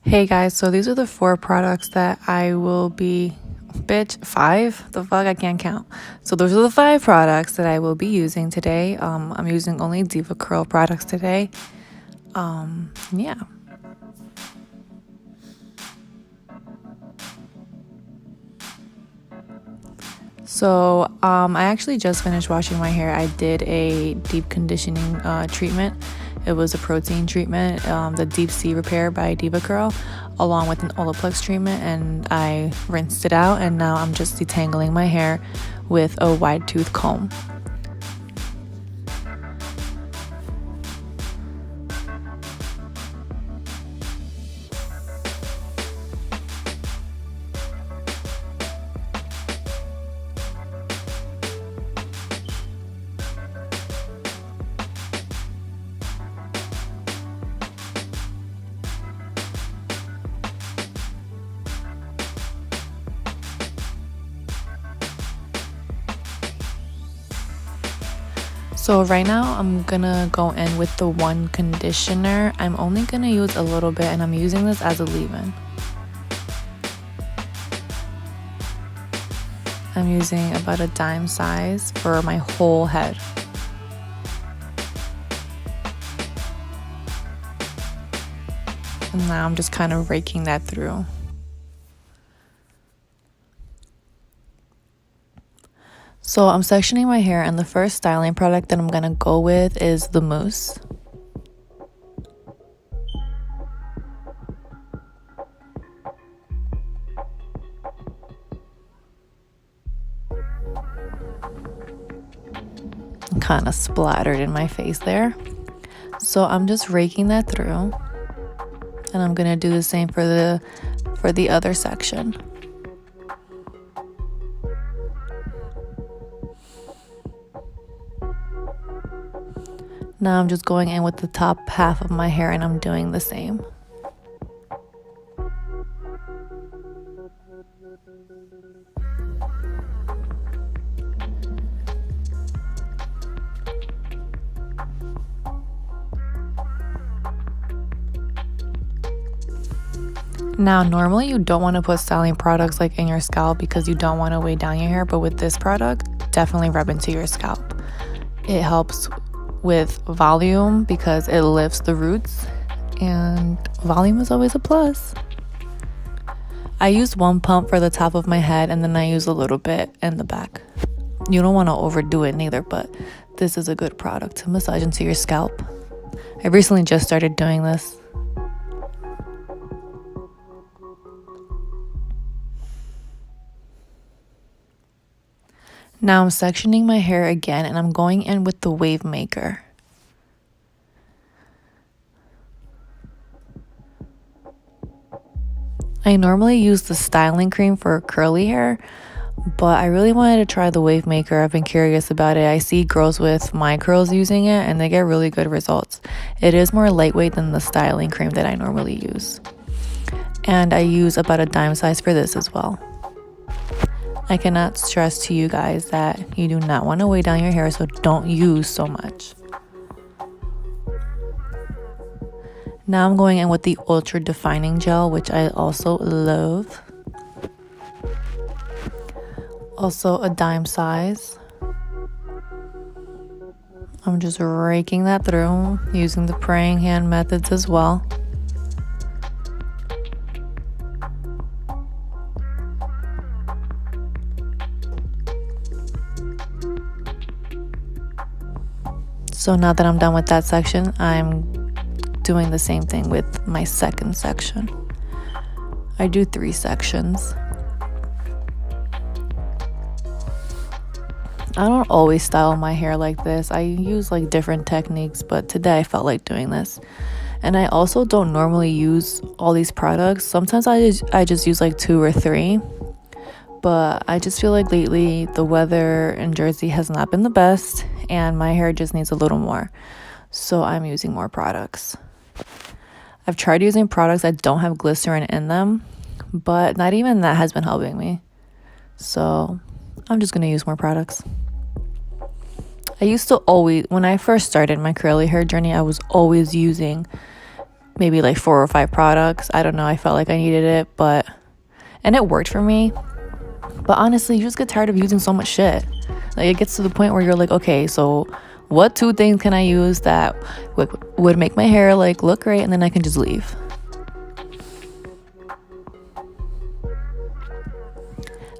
Hey guys, so these are the 4 products that I will be, bitch, 5? The fuck, I can't count. So those are the 5 products that I will be using today. I'm using only Deva curl products today. Yeah. So I actually just finished washing my hair. I did a deep conditioning treatment. It was a protein treatment, the Deep Sea Repair by Deva Curl, along with an Olaplex treatment, and I rinsed it out, and now I'm just detangling my hair with a wide tooth comb. So right now I'm gonna go in with the one conditioner. I'm only gonna use a little bit, and I'm using this as a leave-in. I'm using about a dime size for my whole head. And now I'm just kind of raking that through. So I'm sectioning my hair, and the first styling product that I'm gonna go with is the mousse. Kind of splattered in my face there. So I'm just raking that through, and I'm gonna do the same for the other section. Now I'm just going in with the top half of my hair, and I'm doing the same. Now, normally you don't want to put styling products like in your scalp because you don't want to weigh down your hair, but with this product, definitely rub into your scalp. It helps with volume because it lifts the roots, and volume is always a plus. I used 1 pump for the top of my head, and then I use a little bit in the back. You don't want to overdo it neither, but this is a good product to massage into your scalp. I recently just started doing this. Now I'm sectioning my hair again, and I'm going in with the wave maker. I normally use the styling cream for curly hair, but I really wanted to try the wave maker. I've been curious about it. I see girls with my curls using it, and they get really good results. It is more lightweight than the styling cream that I normally use. And I use about a dime size for this as well. I cannot stress to you guys that you do not want to weigh down your hair, so don't use so much. Now I'm going in with the Ultra Defining Gel, which I also love. Also a dime size. I'm just raking that through using the praying hand methods as well. So now that I'm done with that section, I'm doing the same thing with my second section. I do 3 sections. I don't always style my hair like this. I use like different techniques, but today I felt like doing this. And I also don't normally use all these products. Sometimes I just use like 2 or 3. But I just feel like lately the weather in Jersey has not been the best, and my hair just needs a little more. So I'm using more products. I've tried using products that don't have glycerin in them, but not even that has been helping me. So I'm just going to use more products. I used to always, when I first started my curly hair journey, I was always using maybe like 4 or 5 products. I don't know, I felt like I needed it, and it worked for me. But honestly, you just get tired of using so much shit. Like, it gets to the point where you're like, okay, so what 2 things can I use that would make my hair like look great, and then I can just leave.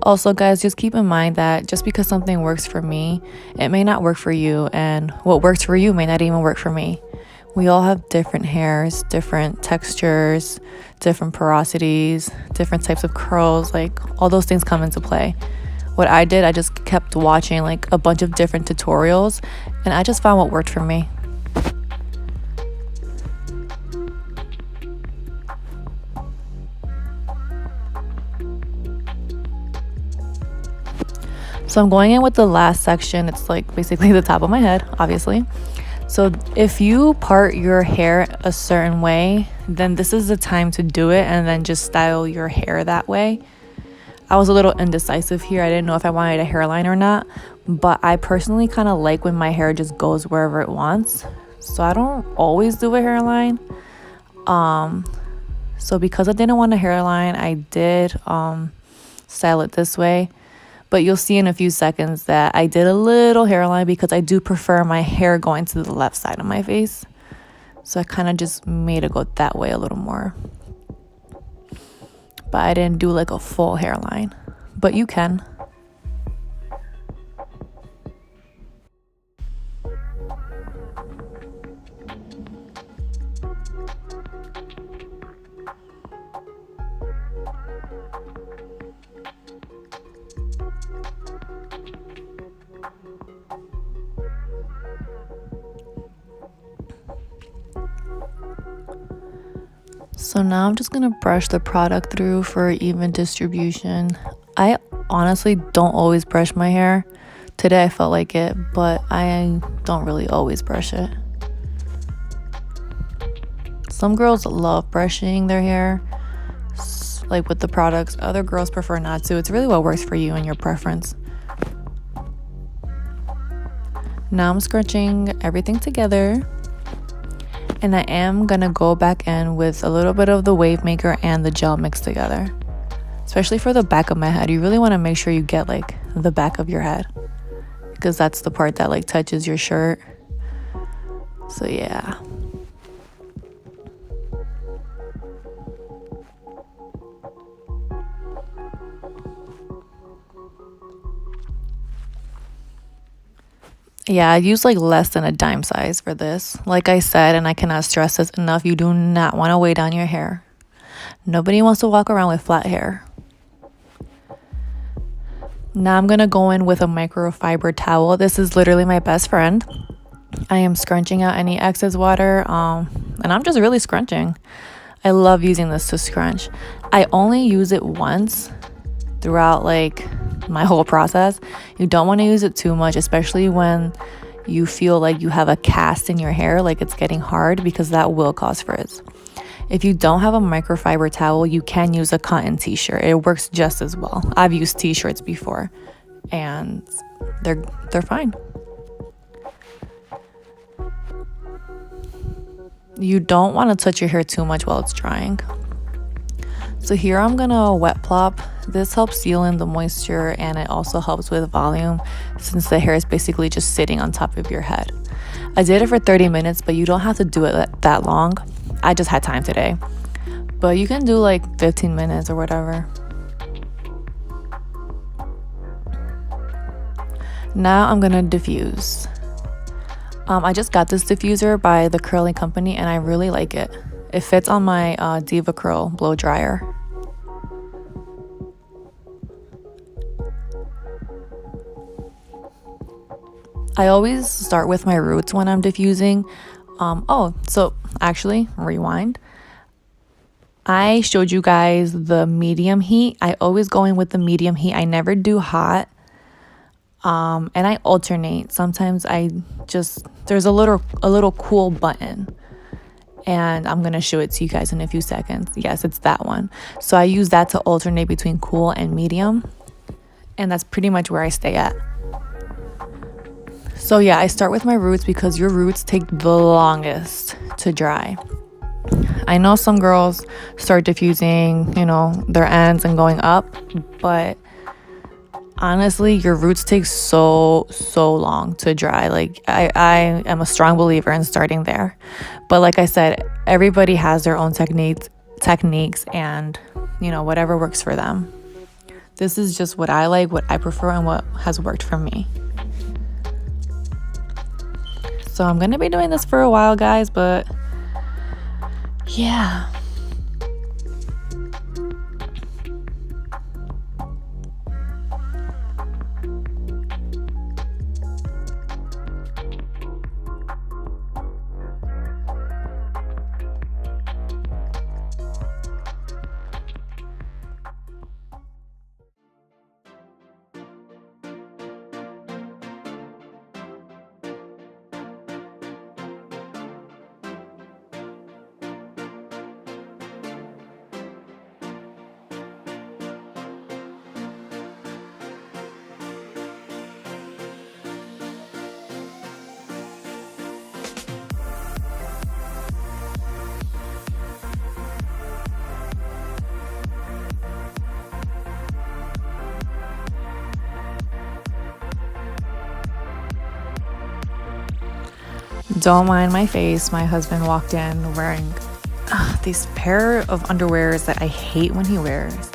Also, guys, just keep in mind that just because something works for me, it may not work for you, and what works for you may not even work for me. We all have different hairs, different textures, different porosities, different types of curls. Like, all those things come into play. What I did, I just kept watching like a bunch of different tutorials, and I just found what worked for me. So I'm going in with the last section. It's like basically the top of my head, obviously. So if you part your hair a certain way, then this is the time to do it, and then just style your hair that way. I was a little indecisive here. I didn't know if I wanted a hairline or not, but I personally kind of like when my hair just goes wherever it wants. So I don't always do a hairline. So because I didn't want a hairline, I did style it this way. But you'll see in a few seconds that I did a little hairline because I do prefer my hair going to the left side of my face. So I kind of just made it go that way a little more. But I didn't do like a full hairline. But you can. So now I'm just going to brush the product through for even distribution. I honestly don't always brush my hair. Today I felt like it, but I don't really always brush it. Some girls love brushing their hair, like with the products. Other girls prefer not to. It's really what works for you and your preference. Now I'm scrunching everything together. And I am gonna go back in with a little bit of the wave maker and the gel mixed together. Especially for the back of my head, you really want to make sure you get like the back of your head, because that's the part that like touches your shirt. So yeah. Yeah, I use like less than a dime size for this. Like I said, and I cannot stress this enough, you do not want to weigh down your hair. Nobody wants to walk around with flat hair. Now I'm going to go in with a microfiber towel. This is literally my best friend. I am scrunching out any excess water, and I'm just really scrunching. I love using this to scrunch. I only use it once throughout like my whole process. You don't want to use it too much, especially when you feel like you have a cast in your hair, like it's getting hard, because that will cause frizz. If you don't have a microfiber towel, you can use a cotton t-shirt. It works just as well. I've used t-shirts before and they're fine. You don't want to touch your hair too much while it's drying. So here I'm gonna wet plop. This helps seal in the moisture, and it also helps with volume since the hair is basically just sitting on top of your head. I did it for 30 minutes, but you don't have to do it that long. I just had time today. But you can do like 15 minutes or whatever. Now I'm gonna diffuse. I just got this diffuser by the Curling Company, and I really like it. It fits on my Deva curl blow dryer. I always start with my roots when I'm diffusing. So actually, rewind. I showed you guys the medium heat. I always go in with the medium heat. I never do hot. And I alternate. Sometimes there's a little cool button. And I'm going to show it to you guys in a few seconds. Yes, it's that one. So I use that to alternate between cool and medium. And that's pretty much where I stay at. So yeah, I start with my roots because your roots take the longest to dry. I know some girls start diffusing, their ends and going up, but honestly, your roots take so long to dry. Like I am a strong believer in starting there. But like I said, everybody has their own techniques and, whatever works for them. This is just what I like, what I prefer, and what has worked for me. So I'm going to be doing this for a while, guys, but yeah. Don't mind my face. My husband walked in wearing these pair of underwears that I hate when he wears.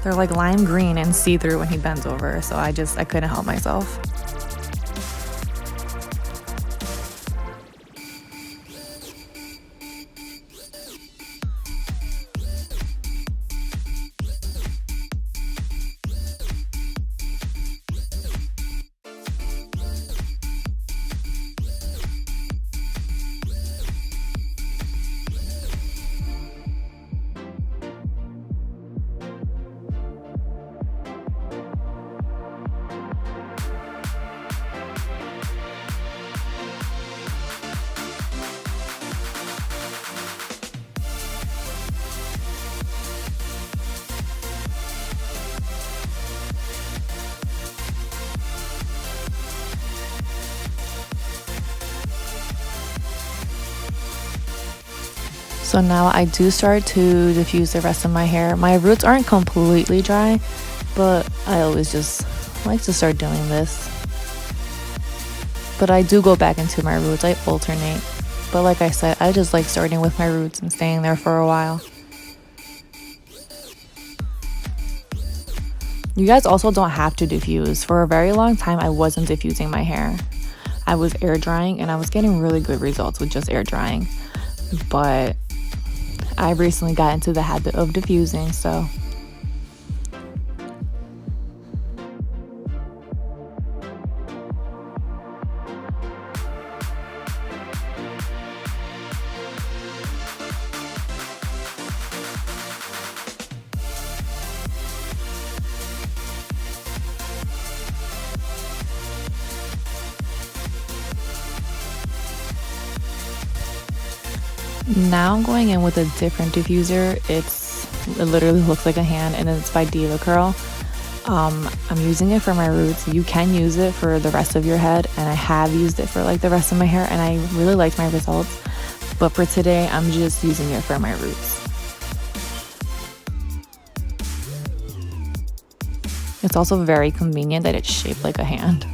They're like lime green and see-through when he bends over, so I couldn't help myself. So now I do start to diffuse the rest of my hair. My roots aren't completely dry, but I always just like to start doing this. But I do go back into my roots. I alternate. But like I said, I just like starting with my roots and staying there for a while. You guys also don't have to diffuse. For a very long time, I wasn't diffusing my hair. I was air drying, and I was getting really good results with just air drying. But I recently got into the habit of diffusing, so now I'm going in with a different diffuser. It literally looks like a hand, and it's by Deva. I'm using it for my roots. You can use it for the rest of your head, and I have used it for like the rest of my hair, and I really liked my results. But for today, I'm just using it for my roots. It's also very convenient that it's shaped like a hand.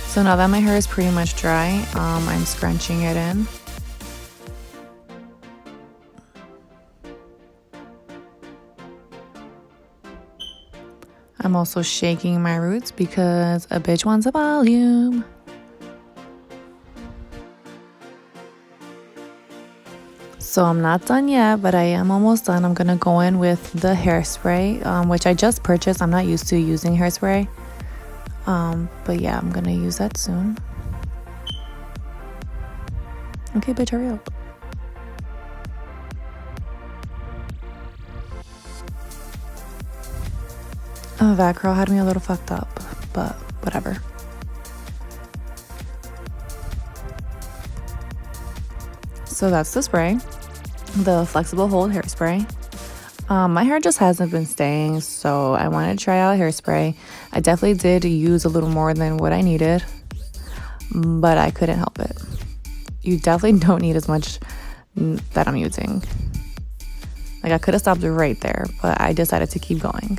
So now that my hair is pretty much dry, I'm scrunching it in. I'm also shaking my roots because a bitch wants a volume. So I'm not done yet, but I am almost done. I'm gonna go in with the hairspray, which I just purchased. I'm not used to using hairspray. But yeah, I'm gonna use that soon. Okay, bitch, hurry up. That girl had me a little fucked up, but whatever. So that's the spray, the flexible hold hairspray. My hair just hasn't been staying, so I wanted to try out hairspray. I definitely did use a little more than what I needed, but I couldn't help it. You definitely don't need as much that I'm using. Like, I could have stopped it right there, but I decided to keep going.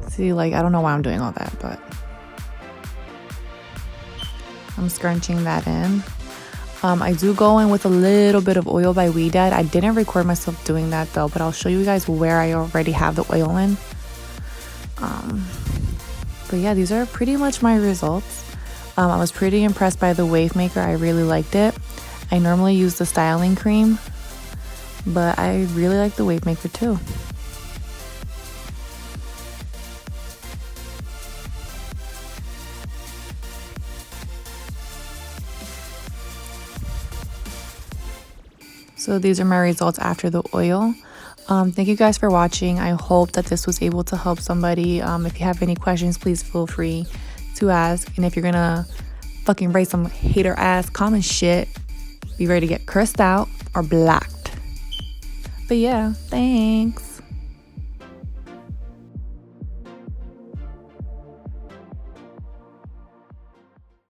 See, like, I don't know why I'm doing all that, but I'm scrunching that in. I do go in with a little bit of oil by Dad. I didn't record myself doing that though, but I'll show you guys where I already have the oil in. But yeah, these are pretty much my results. I was pretty impressed by the wave maker. I really liked it. I normally use the styling cream, but I really like the wave maker too. So these are my results after the oil. Thank you guys for watching. I hope that this was able to help somebody. If you have any questions, please feel free to ask. And if you're gonna fucking write some hater ass comment shit, be ready to get cursed out or blocked. But yeah, thanks.